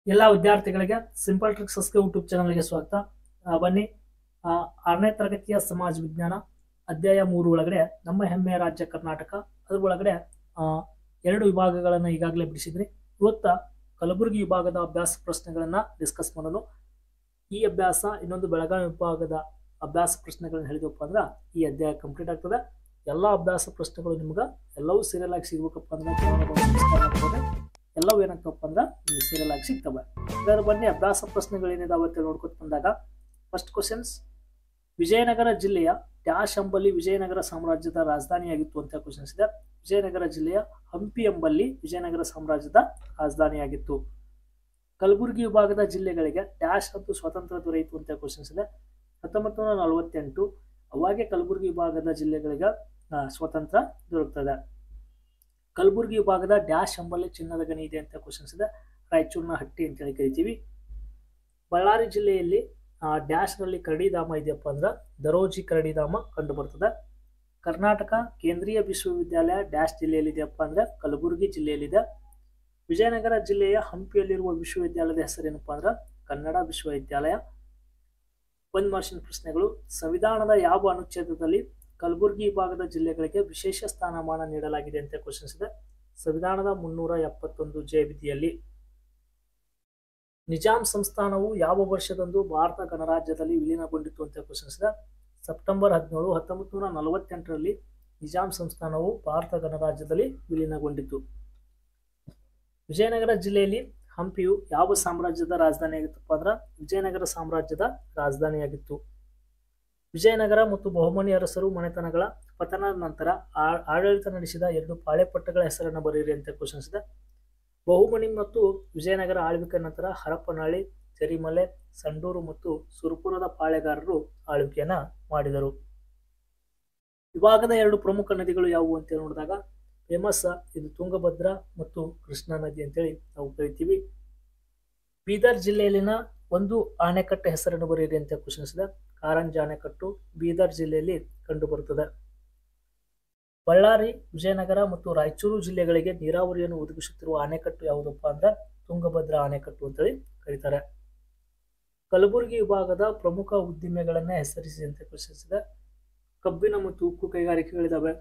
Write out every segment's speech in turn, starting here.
ಎಲ್ಲ ವಿದ್ಯಾರ್ಥಿಗಳಿಗೆ simple tricks YouTube ಚಾನಲ್ಗೆ ಸ್ವಾಗತ. ಬನ್ನಿ, 6ನೇ ತರಗತಿಯ ಸಮಾಜ ವಿಜ್ಞಾನ ಅಧ್ಯಾಯ 3 ಒಳಗಡೆ ನಮ್ಮ ಹೆಮ್ಮೆಯ ರಾಜ್ಯ ಕರ್ನಾಟಕ ಅದ್ರ ಒಳಗಡೆ ಎರಡು ವಿಭಾಗಗಳನ್ನು ಈಗಾಗಲೇ ಬಿಡಿಸಿದ್ರಿ. ಇವತ್ತ ಕಲಬುರಗಿ ವಿಭಾಗದ ಅಭ್ಯಾಸ ಪ್ರಶ್ನೆಗಳನ್ನ ಡಿಸ್ಕಸ್ ಮಾಡೋಣ. ಈ ಅಭ್ಯಾಸ ಇನ್ನೊಂದು ಬೆಳಗಾವಿ ವಿಭಾಗದ ಅಭ್ಯಾಸ ಪ್ರಶ್ನೆಗಳನ್ನ ಹೇಳಿದಪ್ಪ ಅಂದ್ರೆ ಈ ಅಧ್ಯಾಯ ಕಂಪ್ಲೀಟ್ ಆಗ್ತದೆ. ಎಲ್ಲ ಅಭ್ಯಾಸ ಪ್ರಶ್ನೆಗಳು ನಿಮ್ಗೆ ಎಲ್ಲವೂ ಸೀರಿಯಲ್ ಆಗಿ ಸಿಗ್ಬೇಕಪ್ಪ ಅಂದ್ರೆ ಎಲ್ಲವೂ ಏನಾಗ್ತವಪ್ಪ ಅಂದ್ರೆ ನಿಮ್ಗೆ ಸೀರಿಯಲ್ ಆಗಿ ಸಿಗ್ತವೆ. ಇದರ ಬನ್ನಿ ಅಭ್ಯಾಸ ಪ್ರಶ್ನೆಗಳು ಏನಿದಾವೆ ಅಂತ ನೋಡ್ಕೊತ ಬಂದಾಗ ಫಸ್ಟ್ ಕ್ವಶನ್ಸ್, ವಿಜಯನಗರ ಜಿಲ್ಲೆಯ ಡ್ಯಾಶ್ ಎಂಬಲ್ಲಿ ವಿಜಯನಗರ ಸಾಮ್ರಾಜ್ಯದ ರಾಜಧಾನಿಯಾಗಿತ್ತು ಅಂತ ಕ್ವಶನ್ಸ್ ಇದೆ. ವಿಜಯನಗರ ಜಿಲ್ಲೆಯ ಹಂಪಿ ಎಂಬಲ್ಲಿ ವಿಜಯನಗರ ಸಾಮ್ರಾಜ್ಯದ ರಾಜಧಾನಿಯಾಗಿತ್ತು. ಕಲಬುರಗಿ ವಿಭಾಗದ ಜಿಲ್ಲೆಗಳಿಗೆ ಡ್ಯಾಶ್ ಮತ್ತು ಸ್ವಾತಂತ್ರ್ಯ ದೊರೆಯಿತು ಅಂತ ಕ್ವಶನ್ಸ್ ಇದೆ. 1948 ಅವಾಗೆ ಕಲಬುರಗಿ ವಿಭಾಗದ ಜಿಲ್ಲೆಗಳಿಗೆ ಸ್ವಾತಂತ್ರ್ಯ ದೊರಕುತ್ತದೆ. ಕಲಬುರಗಿ ವಿಭಾಗದ ಡ್ಯಾಶ್ ಎಂಬಲ್ಲಿ ಚಿನ್ನದ ಗಣಿ ಇದೆ ಅಂತ ಕ್ವಶನ್ಸ್ ಇದೆ. ರಾಯಚೂರಿನ ಹಟ್ಟಿ ಅಂತೇಳಿ ಕರಿತೀವಿ. ಬಳ್ಳಾರಿ ಜಿಲ್ಲೆಯಲ್ಲಿ ಡ್ಯಾಶ್ ನಲ್ಲಿ ಕರಡಿಧಾಮ ಇದೆಯಪ್ಪ ಅಂದ್ರೆ ದರೋಜಿ ಕರಡಿಧಾಮ ಕಂಡು ಬರ್ತದೆ. ಕರ್ನಾಟಕ ಕೇಂದ್ರೀಯ ವಿಶ್ವವಿದ್ಯಾಲಯ ಡ್ಯಾಶ್ ಜಿಲ್ಲೆಯಲ್ಲಿ ಇದೆಯಪ್ಪ ಅಂದ್ರೆ ಕಲಬುರಗಿ ಜಿಲ್ಲೆಯಲ್ಲಿದೆ. ವಿಜಯನಗರ ಜಿಲ್ಲೆಯ ಹಂಪಿಯಲ್ಲಿರುವ ವಿಶ್ವವಿದ್ಯಾಲಯದ ಹೆಸರೇನಪ್ಪ ಅಂದ್ರೆ ಕನ್ನಡ ವಿಶ್ವವಿದ್ಯಾಲಯ. 1 ಮಾರ್ಕ್ಸಿನ ಪ್ರಶ್ನೆಗಳು, ಸಂವಿಧಾನದ ಯಾವ ಅನುಚ್ಛೇದದಲ್ಲಿ ಕಲಬುರಗಿ ವಿಭಾಗದ ಜಿಲ್ಲೆಗಳಿಗೆ ವಿಶೇಷ ಸ್ಥಾನಮಾನ ನೀಡಲಾಗಿದೆ ಅಂತ ಕ್ವಶನ್ಸ್ ಇದೆ. ಸಂವಿಧಾನದ 371 ವಿಧಿಯಲ್ಲಿ. ನಿಜಾಂ ಸಂಸ್ಥಾನವು ಯಾವ ವರ್ಷದಂದು ಭಾರತ ಗಣರಾಜ್ಯದಲ್ಲಿ ವಿಲೀನಗೊಂಡಿತು ಅಂತ ಕ್ವಶನ್ಸ್ ಇದೆ. ಸೆಪ್ಟೆಂಬರ್ 17, 1948ರಲ್ಲಿ ನಿಜಾಂ ಸಂಸ್ಥಾನವು ಭಾರತ ಗಣರಾಜ್ಯದಲ್ಲಿ ವಿಲೀನಗೊಂಡಿತು. ವಿಜಯನಗರ ಜಿಲ್ಲೆಯಲ್ಲಿ ಹಂಪಿಯು ಯಾವ ಸಾಮ್ರಾಜ್ಯದ ರಾಜಧಾನಿಯಾಗಿತ್ತಪ್ಪ ಅಂದ್ರೆ ವಿಜಯನಗರ ಸಾಮ್ರಾಜ್ಯದ ರಾಜಧಾನಿಯಾಗಿತ್ತು. ವಿಜಯನಗರ ಮತ್ತು ಬಹುಮನಿ ಅರಸರು ಮನೆತನಗಳ ಪತನದ ನಂತರ ಆಡಳಿತ ನಡೆಸಿದ 2 ಪಾಳೆಪಟ್ಟಗಳ ಹೆಸರನ್ನು ಬರೆಯಿರಿ ಅಂತ ಕ್ವಶನ್ಸ್ ಇದೆ. ಬಹುಮನಿ ಮತ್ತು ವಿಜಯನಗರ ಆಳ್ವಿಕೆ ನಂತರ ಹರಪನಹಳ್ಳಿ, ಜರಿಮಲೆ, ಸಂಡೂರು ಮತ್ತು ಸುರಪುರದ ಪಾಳೆಗಾರರು ಆಳ್ವಿಕೆಯನ್ನ ಮಾಡಿದರು. ವಿಭಾಗದ 2 ಪ್ರಮುಖ ನದಿಗಳು ಯಾವುವು ಅಂತ ನೋಡಿದಾಗ ಫೇಮಸ್ ಇದು ತುಂಗಭದ್ರಾ ಮತ್ತು ಕೃಷ್ಣಾ ನದಿ ಅಂತೇಳಿ ನಾವು ಕರಿತೀವಿ. ಬೀದರ್ ಜಿಲ್ಲೆಯಲ್ಲಿನ ಒಂದು ಆಣೆಕಟ್ಟೆ ಹೆಸರನ್ನು ಬರೆಯಿರಿ ಅಂತ ಕ್ವಶನ್ಸ್ ಇದೆ. ಕಾರಂಜಿ ಅಣೆಕಟ್ಟು ಬೀದರ್ ಜಿಲ್ಲೆಯಲ್ಲಿ ಕಂಡು ಬರುತ್ತದೆ. ಬಳ್ಳಾರಿ, ವಿಜಯನಗರ ಮತ್ತು ರಾಯಚೂರು ಜಿಲ್ಲೆಗಳಿಗೆ ನೀರಾವರಿಯನ್ನು ಒದಗಿಸುತ್ತಿರುವ ಅಣೆಕಟ್ಟು ಯಾವುದಪ್ಪ ಅಂದ್ರೆ ತುಂಗಭದ್ರಾ ಅಣೆಕಟ್ಟು ಅಂತೇಳಿ ಕರೀತಾರೆ. ಕಲಬುರಗಿ ವಿಭಾಗದ ಪ್ರಮುಖ ಉದ್ದಿಮೆಗಳನ್ನ ಹೆಸರಿಸಿ ಅಂತ ಕ್ವಶನ್ಸ್ ಇದೆ. ಕಬ್ಬಿನ ಮತ್ತು ಉಕ್ಕು ಕೈಗಾರಿಕೆಗಳಿದಾವೆ,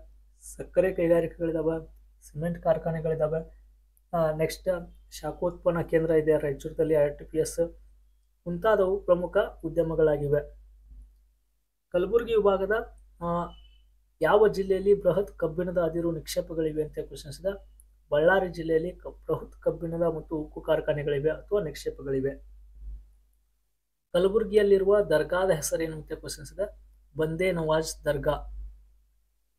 ಸಕ್ಕರೆ ಕೈಗಾರಿಕೆಗಳಿದಾವೆ, ಸಿಮೆಂಟ್ ಕಾರ್ಖಾನೆಗಳಿದಾವೆ. ನೆಕ್ಸ್ಟ್ ಶಾಖೋತ್ಪನ್ನ ಕೇಂದ್ರ ಇದೆ ರಾಯಚೂರಲ್ಲಿ, RTPS ಮುಂತಾದವು ಪ್ರಮುಖ ಉದ್ಯಮಗಳಾಗಿವೆ. ಕಲಬುರಗಿ ವಿಭಾಗದ ಯಾವ ಜಿಲ್ಲೆಯಲ್ಲಿ ಬೃಹತ್ ಕಬ್ಬಿಣದ ಅದಿರು ನಿಕ್ಷೇಪಗಳಿವೆ ಅಂತ ಕ್ವಶನ್ಸ್ ಇದೆ. ಬಳ್ಳಾರಿ ಜಿಲ್ಲೆಯಲ್ಲಿ ಬೃಹತ್ ಕಬ್ಬಿಣದ ಮತ್ತು ಉಕ್ಕು ಕಾರ್ಖಾನೆಗಳಿವೆ ಅಥವಾ ನಿಕ್ಷೇಪಗಳಿವೆ. ಕಲಬುರಗಿಯಲ್ಲಿರುವ ದರ್ಗಾದ ಹೆಸರೇನು ಅಂತ ಕ್ವಶನ್ಸ್ ಇದೆ. ಬಂದೇ ನವಾಜ್ ದರ್ಗಾ.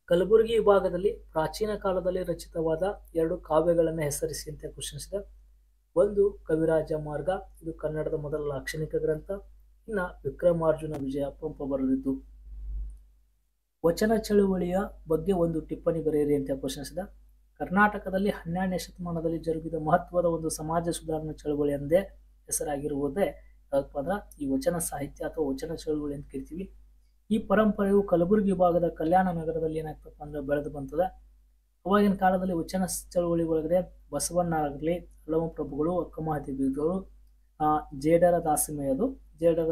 ಕಲಬುರಗಿ ವಿಭಾಗದಲ್ಲಿ ಪ್ರಾಚೀನ ಕಾಲದಲ್ಲಿ ರಚಿತವಾದ 2 ಕಾವ್ಯಗಳನ್ನು ಹೆಸರಿಸಿ ಅಂತ ಕ್ವಶನ್ಸ್ ಇದೆ. ಒಂದು ಕವಿರಾಜ ಮಾರ್ಗ, ಇದು ಕನ್ನಡದ ಮೊದಲ ಲಾಕ್ಷಣಿಕ ಗ್ರಂಥ. ಇನ್ನು ವಿಕ್ರಮಾರ್ಜುನ ವಿಜಯ ಪಂಪ ಬರೆದಿದ್ದು. ವಚನ ಚಳುವಳಿಯ ಬಗ್ಗೆ ಒಂದು ಟಿಪ್ಪಣಿ ಬರೆಯಿರಿ ಅಂತ ಕ್ವಶನ್ಸ್ ಇದೆ. ಕರ್ನಾಟಕದಲ್ಲಿ 12ನೇ ಶತಮಾನದಲ್ಲಿ ಜರುಗಿದ ಮಹತ್ವದ ಒಂದು ಸಮಾಜ ಸುಧಾರಣಾ ಚಳುವಳಿ ಎಂದೇ ಹೆಸರಾಗಿರುವುದೇ ಯಾಕಪ್ಪ ಅಂದ್ರೆ ಈ ವಚನ ಸಾಹಿತ್ಯ ಅಥವಾ ವಚನ ಚಳುವಳಿ ಅಂತ ಕರಿತೀವಿ. ಈ ಪರಂಪರೆಯು ಕಲಬುರಗಿ ವಿಭಾಗದ ಕಲ್ಯಾಣ ನಗರದಲ್ಲಿ ಏನಾಗ್ತಪ್ಪ ಅಂದ್ರೆ ಬೆಳೆದು ಬಂತದೆ. ಅವಾಗಿನ ಕಾಲದಲ್ಲಿ ವಚನ ಚಳುವಳಿ ಒಳಗಡೆ ಬಸವಣ್ಣ ಆಗಲಿ, ಹಲವು ಪ್ರಭುಗಳು, ಅಕ್ಕಮಹಾದೇವಿಗಳು, ಜೇಡರ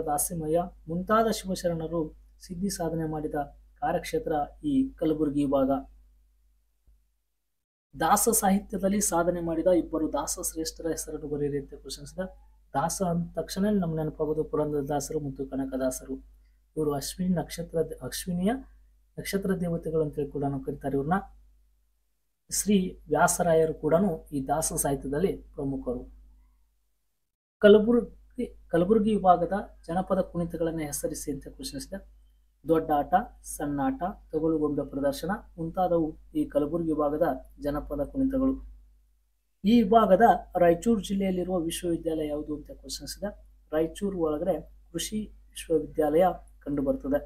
ದಾಸಿಮಯ್ಯ ಮುಂತಾದ ಶಿವಶರಣರು ಸಿದ್ಧಿ ಸಾಧನೆ ಮಾಡಿದ ಕಾರ್ಯಕ್ಷೇತ್ರ ಈ ಕಲಬುರಗಿ ವಿಭಾಗ. ದಾಸ ಸಾಹಿತ್ಯದಲ್ಲಿ ಸಾಧನೆ ಮಾಡಿದ 2 ದಾಸ ಶ್ರೇಷ್ಠರ ಹೆಸರನ್ನು ಬರೆಯಿರಿ ಅಂತ ಕ್ವಶನ್ಸ್ ಇದೆ. ದಾಸ ಅಂದ ತಕ್ಷಣ ನಮ್ಗೆ ನೆನಪಾಗೋದು ಪುರಂದರದಾಸರು ಮತ್ತು ಕನಕದಾಸರು. ಇವರು ಅಶ್ವಿನಿಯ ನಕ್ಷತ್ರ ದೇವತೆಗಳು ಅಂತೇಳಿ ಕೂಡ ನಾವು ಕರೀತಾರೆ ಇವ್ರನ್ನ. ಶ್ರೀ ವ್ಯಾಸರಾಯರು ಕೂಡ ಈ ದಾಸ ಸಾಹಿತ್ಯದಲ್ಲಿ ಪ್ರಮುಖರು. ಕಲಬುರಗಿ ವಿಭಾಗದ ಜನಪದ ಕುಣಿತಗಳನ್ನು ಹೆಸರಿಸಿ ಅಂತ ಕ್ವಶನ್ಸ್ ಇದೆ. ದೊಡ್ಡ ಆಟ, ಸಣ್ಣ ಆಟ, ತೊಗಲುಗೊಂಬೆ ಪ್ರದರ್ಶನ ಮುಂತಾದವು ಈ ಕಲಬುರಗಿ ವಿಭಾಗದ ಜನಪದ ಕುಣಿತಗಳು. ಈ ವಿಭಾಗದ ರಾಯಚೂರು ಜಿಲ್ಲೆಯಲ್ಲಿರುವ ವಿಶ್ವವಿದ್ಯಾಲಯ ಯಾವುದು ಅಂತ ಕ್ವಶನ್ಸ್ ಇದೆ. ರಾಯಚೂರು ಒಳಗಡೆ ಕೃಷಿ ವಿಶ್ವವಿದ್ಯಾಲಯ ಕಂಡು ಬರ್ತದೆ.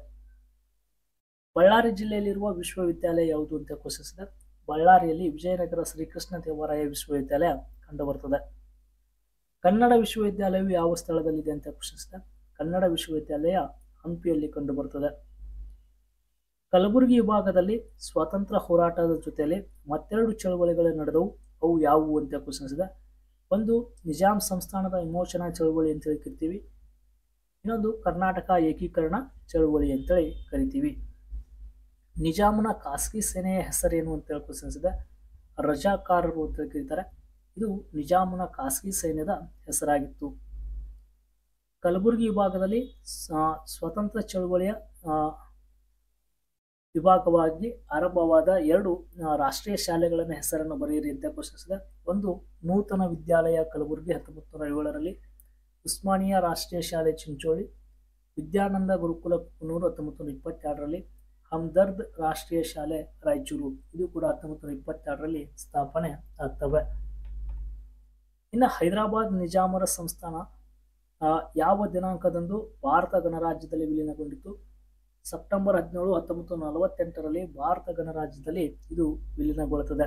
ಬಳ್ಳಾರಿ ಜಿಲ್ಲೆಯಲ್ಲಿರುವ ವಿಶ್ವವಿದ್ಯಾಲಯ ಯಾವುದು ಅಂತ ಕ್ವಶನ್ಸ್ ಇದೆ. ಬಳ್ಳಾರಿಯಲ್ಲಿ ವಿಜಯನಗರ ಶ್ರೀಕೃಷ್ಣ ದೇವರಾಯ ವಿಶ್ವವಿದ್ಯಾಲಯ ಕಂಡು ಬರ್ತದೆ. ಕನ್ನಡ ವಿಶ್ವವಿದ್ಯಾಲಯವು ಯಾವ ಸ್ಥಳದಲ್ಲಿದೆ ಅಂತ ಕ್ವಶನ್ಸ್ ಇದೆ. ಕನ್ನಡ ವಿಶ್ವವಿದ್ಯಾಲಯ ಹಂಪಿಯಲ್ಲಿ ಕಂಡು ಬರ್ತದೆ. ಕಲಬುರಗಿ ವಿಭಾಗದಲ್ಲಿ ಸ್ವಾತಂತ್ರ್ಯ ಹೋರಾಟದ ಜೊತೆಯಲ್ಲಿ ಮತ್ತೆರಡು ಚಳವಳಿಗಳು ನಡೆದವು. ಅವು ಯಾವುವು ಅಂತ ಕ್ವಶನ್ಸ್ ಇದೆ. ಒಂದು ನಿಜಾಂ ಸಂಸ್ಥಾನದ ವಿಮೋಚನಾ ಚಳವಳಿ ಅಂತೇಳಿ ಕರಿತೀವಿ. ಇನ್ನೊಂದು ಕರ್ನಾಟಕ ಏಕೀಕರಣ ಚಳವಳಿ ಅಂತೇಳಿ ಕರಿತೀವಿ. ನಿಜಾಮನ ಖಾಸಗಿ ಸೇನೆಯ ಹೆಸರೇನು ಅಂತೇಳಿ ಕ್ವಶನ್ಸ್ ಇದೆ. ರಜಾಕಾರರು ಅಂತೇಳಿ ಕರೀತಾರೆ. ಇದು ನಿಜಾಮನ ಖಾಸಗಿ ಸೈನ್ಯದ ಹೆಸರಾಗಿತ್ತು. ಕಲಬುರಗಿ ವಿಭಾಗದಲ್ಲಿ ಸ್ವತಂತ್ರ ಚಳವಳಿಯ ವಿಭಾಗವಾಗಿ ಆರಂಭವಾದ 2 ರಾಷ್ಟ್ರೀಯ ಶಾಲೆಗಳ ಹೆಸರನ್ನು ಬರೆಯಿರಿ ಅಂತ ಕ್ವಶನ್ಸ್ ಇದೆ. ಒಂದು ನೂತನ ವಿದ್ಯಾಲಯ ಕಲಬುರಗಿ 1907ರಲ್ಲಿ, ಉಸ್ಮಾನಿಯಾ ರಾಷ್ಟ್ರೀಯ ಶಾಲೆ ಚಿಂಚೋಳಿ, ವಿದ್ಯಾನಂದ ಗುರುಕುಲ ಕುನ್ನೂರು 1922ರಲ್ಲಿ, ಹಮ್ದರ್ದ್ ರಾಷ್ಟ್ರೀಯ ಶಾಲೆ ರಾಯಚೂರು ಇದು ಕೂಡ 1922ರಲ್ಲಿ ಸ್ಥಾಪನೆ ಆಗ್ತವೆ. ಇನ್ನು ಹೈದರಾಬಾದ್ ನಿಜಾಮರ ಸಂಸ್ಥಾನ ಯಾವ ದಿನಾಂಕದಂದು ಭಾರತ ಗಣರಾಜ್ಯದಲ್ಲಿ ವಿಲೀನಗೊಂಡಿತು? ಸೆಪ್ಟೆಂಬರ್ 17, 1948ರಲ್ಲಿ ಭಾರತ ಗಣರಾಜ್ಯದಲ್ಲಿ ಇದು ವಿಲೀನಗೊಳ್ಳುತ್ತದೆ.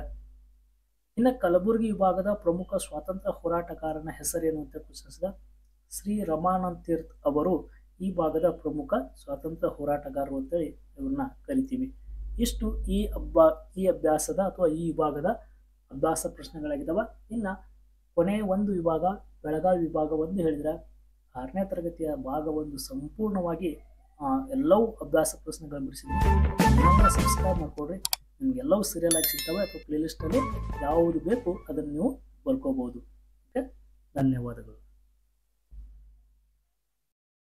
ಇನ್ನು ಕಲಬುರಗಿ ವಿಭಾಗದ ಪ್ರಮುಖ ಸ್ವಾತಂತ್ರ್ಯ ಹೋರಾಟಗಾರನ ಹೆಸರೇನು ಅಂತ ಕ್ವಶನ್ಸ್ ಇದೆ. ಶ್ರೀ ರಮಾನಂದ ತೀರ್ಥ ಅವರು ಈ ಭಾಗದ ಪ್ರಮುಖ ಸ್ವಾತಂತ್ರ್ಯ ಹೋರಾಟಗಾರರು ಅಂತೇಳಿ ಇವ್ರನ್ನ ಕರಿತೀವಿ. ಇಷ್ಟು ಈ ಅಭ್ಯಾಸದ ಅಥವಾ ಈ ವಿಭಾಗದ ಅಭ್ಯಾಸ ಪ್ರಶ್ನೆಗಳಾಗಿದ್ದಾವೆ. ಇನ್ನು ಕೊನೆಯ ಒಂದು ವಿಭಾಗ ಬೆಳಗಾವಿ ವಿಭಾಗ ಒಂದು ಹೇಳಿದ್ರೆ 6ನೇ ತರಗತಿಯ ಭಾಗ 1 ಸಂಪೂರ್ಣವಾಗಿ ಎಲ್ಲವೂ ಅಭ್ಯಾಸ ಪ್ರಶ್ನೆಗಳನ್ನು ಬಿಡಿಸಿದ್ದೀವಿ. ಸಬ್ಸ್ಕ್ರೈಬ್ ಮಾಡ್ಕೊಡ್ರಿ. ನಿಮ್ಗೆ ಎಲ್ಲವೂ ಸೀರಿಯಲ್ ಆಗಿ ಸಿಗ್ತವೆ ಅಥವಾ ಪ್ಲೇಲಿಸ್ಟಲ್ಲಿ ಯಾವುದು ಬೇಕು ಅದನ್ನು ನೀವು ಬರ್ಕೋಬಹುದು. ಓಕೆ, ಧನ್ಯವಾದಗಳು.